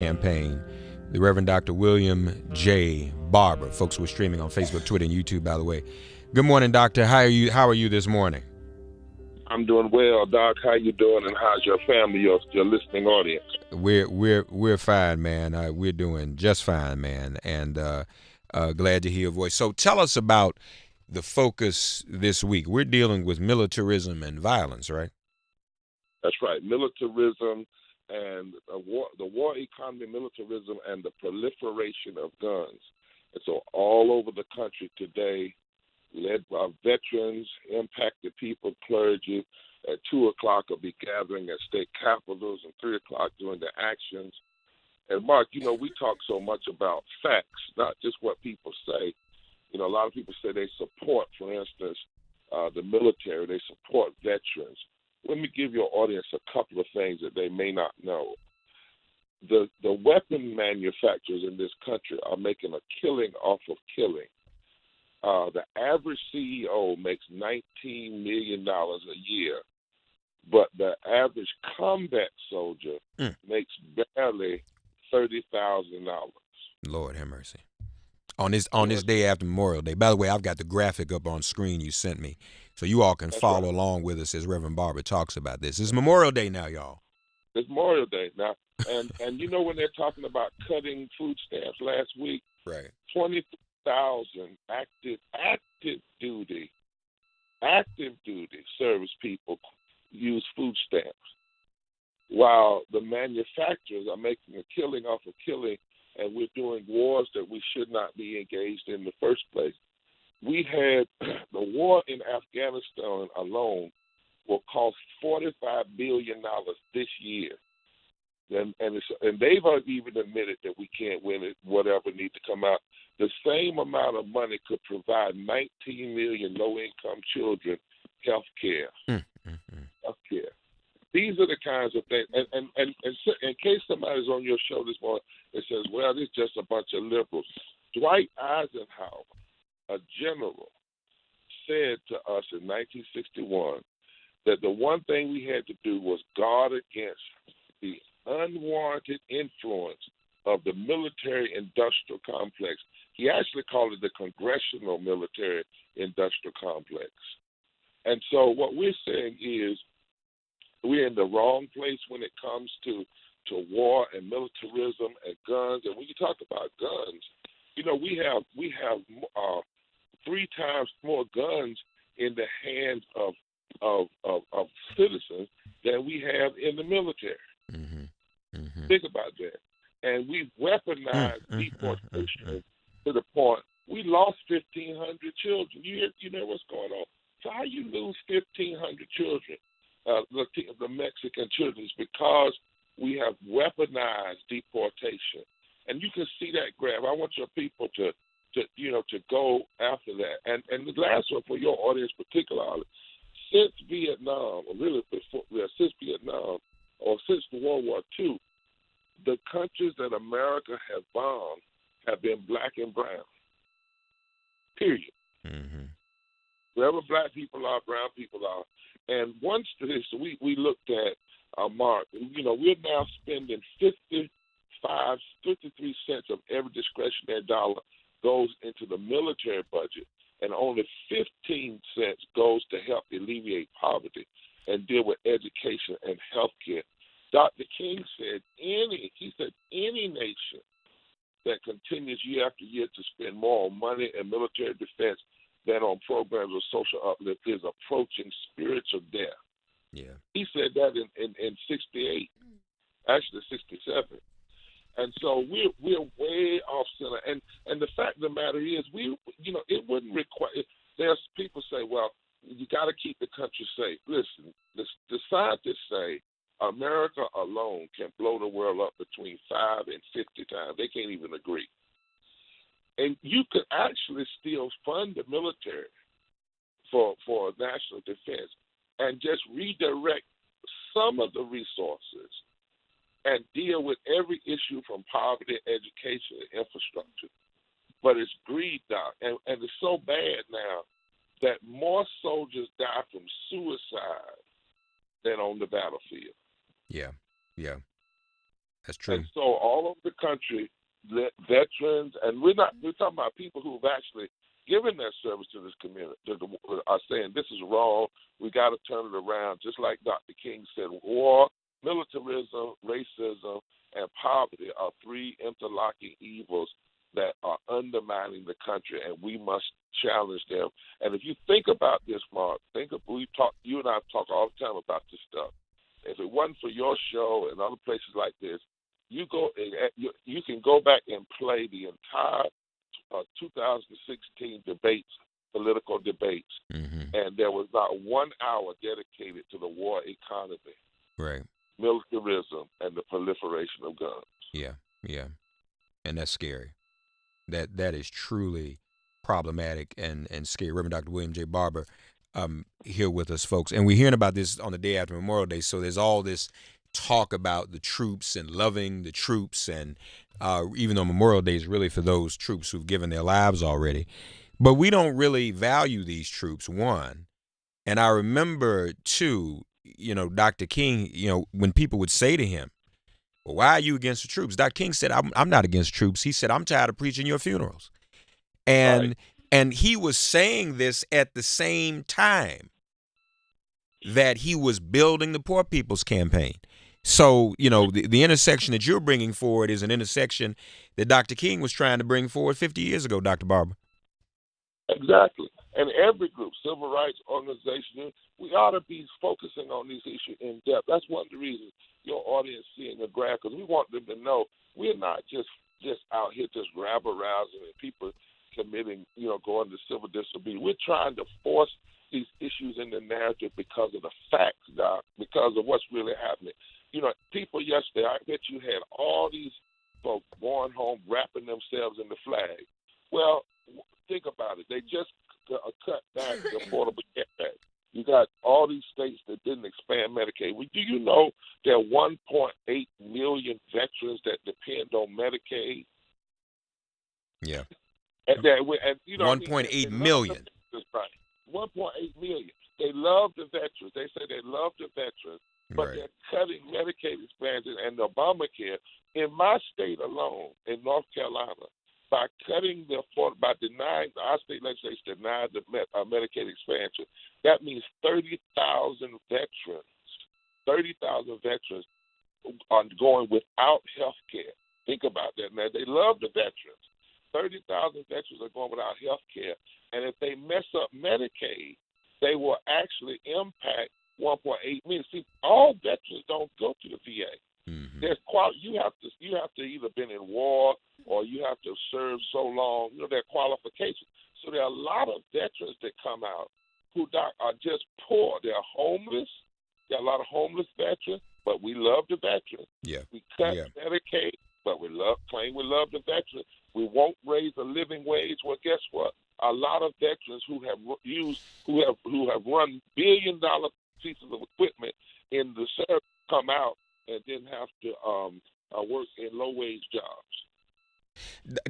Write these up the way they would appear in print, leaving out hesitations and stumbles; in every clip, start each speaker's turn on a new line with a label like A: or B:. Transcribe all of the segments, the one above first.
A: campaign, the Reverend Dr. William J. Barber. Folks, we're streaming on Facebook, Twitter, and YouTube, by the way. Good morning, Doctor. How are you this morning?
B: I'm doing well, Doc. How you doing, and how's your family, your listening audience?
A: We're fine, man. We're doing just fine, man, and glad to hear your voice. So tell us about the focus this week. We're dealing with militarism and violence, right?
B: That's right, militarism and the war economy, militarism, and the proliferation of guns. And so all over the country today, led by veterans, impacted people, clergy. At 2 o'clock, will be gathering at state capitals, and 3 o'clock doing the actions. And Mark, we talk so much about facts, not just what people say. A lot of people say they support, for instance, the military. They support veterans. Let me give your audience a couple of things that they may not know. The weapon manufacturers in this country are making a killing off of killing. The average CEO makes $19 million a year, but the average combat soldier makes barely $30,000.
A: Lord have mercy. On this day after Memorial Day. By the way, I've got the graphic up on screen you sent me, so you all can follow along with us as Reverend Barber talks about this. It's Memorial Day now, y'all.
B: It's Memorial Day now, and when they're talking about cutting food stamps last week,
A: right?
B: 20,000 active duty service people use food stamps, while the manufacturers are making a killing off of killing, and we're doing wars that we should not be engaged in the first place. We had the war in Afghanistan alone will cost $45 billion this year. And they've even admitted that we can't win it, whatever needs to come out. The same amount of money could provide 19 million low-income children health care. Health care. These are the kinds of things. And in case somebody's on your show this morning that says, well, this is just a bunch of liberals. Dwight Eisenhower, a general, said to us in 1961 that the one thing we had to do was guard against the unwarranted influence of the military-industrial complex. He actually called it the Congressional Military-Industrial Complex. And so what we're saying is we're in the wrong place when it comes to war and militarism and guns. And when you talk about guns, we have 3 times more guns in the hands of citizens than we have in the military. Think about that. And we've weaponized deportation to the point we lost 1,500 children. You know what's going on. So how you lose 1,500 children, the Mexican children, is because we have weaponized deportation. And you can see that graph. I want your people to go after that. And the last one for your audience particularly, since Vietnam, or really since Vietnam, or since World War II, the countries that America has bombed have been black and brown. Period. Wherever black people are, brown people are. And one statistic we looked at, Mark, we're now spending 53 cents of every discretionary dollar goes into the military budget, and only 15 cents goes to help alleviate poverty and deal with education and health care. Dr. King said any nation that continues year after year to spend more on money and military defense than on programs of social uplift is approaching spiritual death.
A: Yeah.
B: He said that in 68, actually 67. And so we're way off center. And the fact of the matter is, it wouldn't require. There's people say, well, you got to keep the country safe. Listen, the scientists say America alone can blow the world up between 5 and 50 times. They can't even agree. And you could actually still fund the military for national defense and just redirect some of the resources and deal with every issue from poverty, education, and infrastructure. But it's greed, Doc. And it's so bad now that more soldiers die from suicide than on the battlefield.
A: Yeah. That's
B: And
A: true.
B: so all over the country, veterans, and we're talking about people who've actually given their service to this community, are saying this is wrong. We got to turn it around. Just like Dr. King said, war, militarism, racism, and poverty are three interlocking evils that are undermining the country, and we must challenge them. And if you think about this, Mark, you and I talk all the time about this stuff. If it wasn't for your show and other places like this, you can go back and play the entire 2016 debates, political debates, and there was not 1 hour dedicated to the war economy,
A: Right.
B: militarism, and the proliferation of guns.
A: Yeah. And that's scary. That is truly problematic and scary. Reverend Dr. William J. Barber here with us, folks. And we're hearing about this on the day after Memorial Day, so there's all this talk about the troops and loving the troops, and even though Memorial Day is really for those troops who've given their lives already. But we don't really value these troops, one. And I remember, two, Dr. King, when people would say to him, well, why are you against the troops? Dr. King said, I'm not against troops. He said, I'm tired of preaching your funerals. And he was saying this at the same time that he was building the Poor People's Campaign. So, the intersection that you're bringing forward is an intersection that Dr. King was trying to bring forward 50 years ago, Dr. Barber.
B: Exactly. And every group, civil rights organization, we ought to be focusing on these issues in depth. That's one of the reasons your audience seeing the graph, because we want them to know we're not just out here just rabble-rousing and people committing, going to civil disobedience. We're trying to force these issues in the narrative because of the facts, Doc, because of what's really happening. People yesterday, I bet you had all these folks going home wrapping themselves in the flag. Well, think about it. They just cut back the Affordable Care Act. You got all these states that didn't expand Medicaid. Do you know there are 1.8 million veterans that depend on Medicaid?
A: Yeah.
B: And
A: 1.8 million.
B: 1.8 million. They love the veterans. They say they love the veterans, but they're cutting Medicaid expansion and Obamacare. In my state alone, in North Carolina, by denying, our state legislature denied the Medicaid expansion, that means 30,000 veterans are going without health care. Think about that now. They love the veterans. 30,000 veterans are going without health care. And if they mess up Medicaid, they will actually impact 1.8 million. See, all veterans don't go to the VA.
A: Mm-hmm.
B: You have to either been in war or you have to serve so long. There are qualifications. So there are a lot of veterans that come out who are just poor. They're homeless. There are a lot of homeless veterans, but we love the veterans.
A: Yeah.
B: We cut Medicaid, but we love the veterans. We won't raise a living wage. Well, guess what? A lot of veterans who have run $billion pieces of equipment in the service come out and then have to work in low-wage jobs.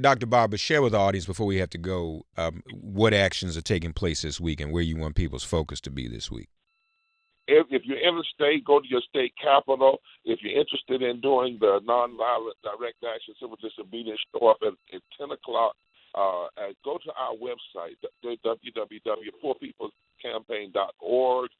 A: Dr. Barber, share with the audience before we have to go what actions are taking place this week and where you want people's focus to be this week.
B: If you're in the state, go to your state capital. If you're interested in doing the nonviolent direct action civil disobedience, show up at 10 o'clock. Go to our website, www.poorpeoplescampaign.org.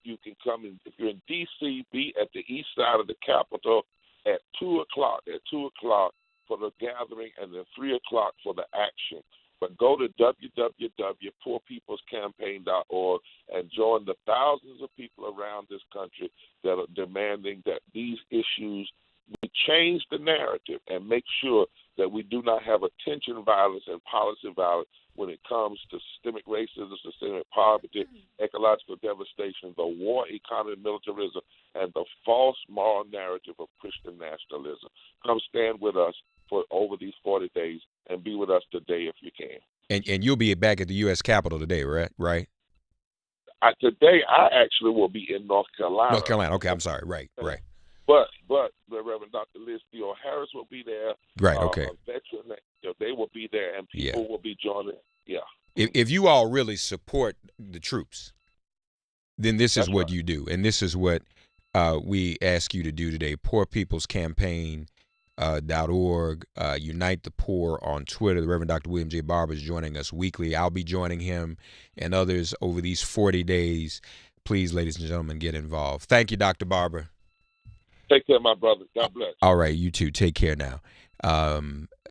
B: You can come in, if you're in D.C., be at the east side of the Capitol at 2 o'clock. At 2 o'clock for the gathering, and then 3 o'clock for the action. But go to www.poorpeoplescampaign.org and join the thousands of people around this country that are demanding that these issues, we change the narrative and make sure that we do not have attention violence and policy violence when it comes to systemic racism, systemic poverty, ecological devastation, the war economy, militarism, and the false moral narrative of Christian nationalism. Come stand with us for over these 40 days and be with us today if you can.
A: And you'll be back at the U.S. Capitol today, right?
B: Today, I actually will be in North Carolina.
A: North Carolina. Okay, I'm sorry. Right.
B: But the Reverend Dr. Liz Theo Harris will be there.
A: Right. Okay.
B: Veteran, they will be there, and people will be joining. Yeah.
A: If you all really support the troops, then this is
B: That's
A: what
B: right.
A: you do, and this is what we ask you to do today. Poorpeoplescampaign.org. Unite the Poor on Twitter. The Reverend Dr. William J. Barber is joining us weekly. I'll be joining him and others over these 40 days. Please, ladies and gentlemen, get involved. Thank you, Dr. Barber.
B: Take care, my brother. God bless.
A: All right, you too. Take care now.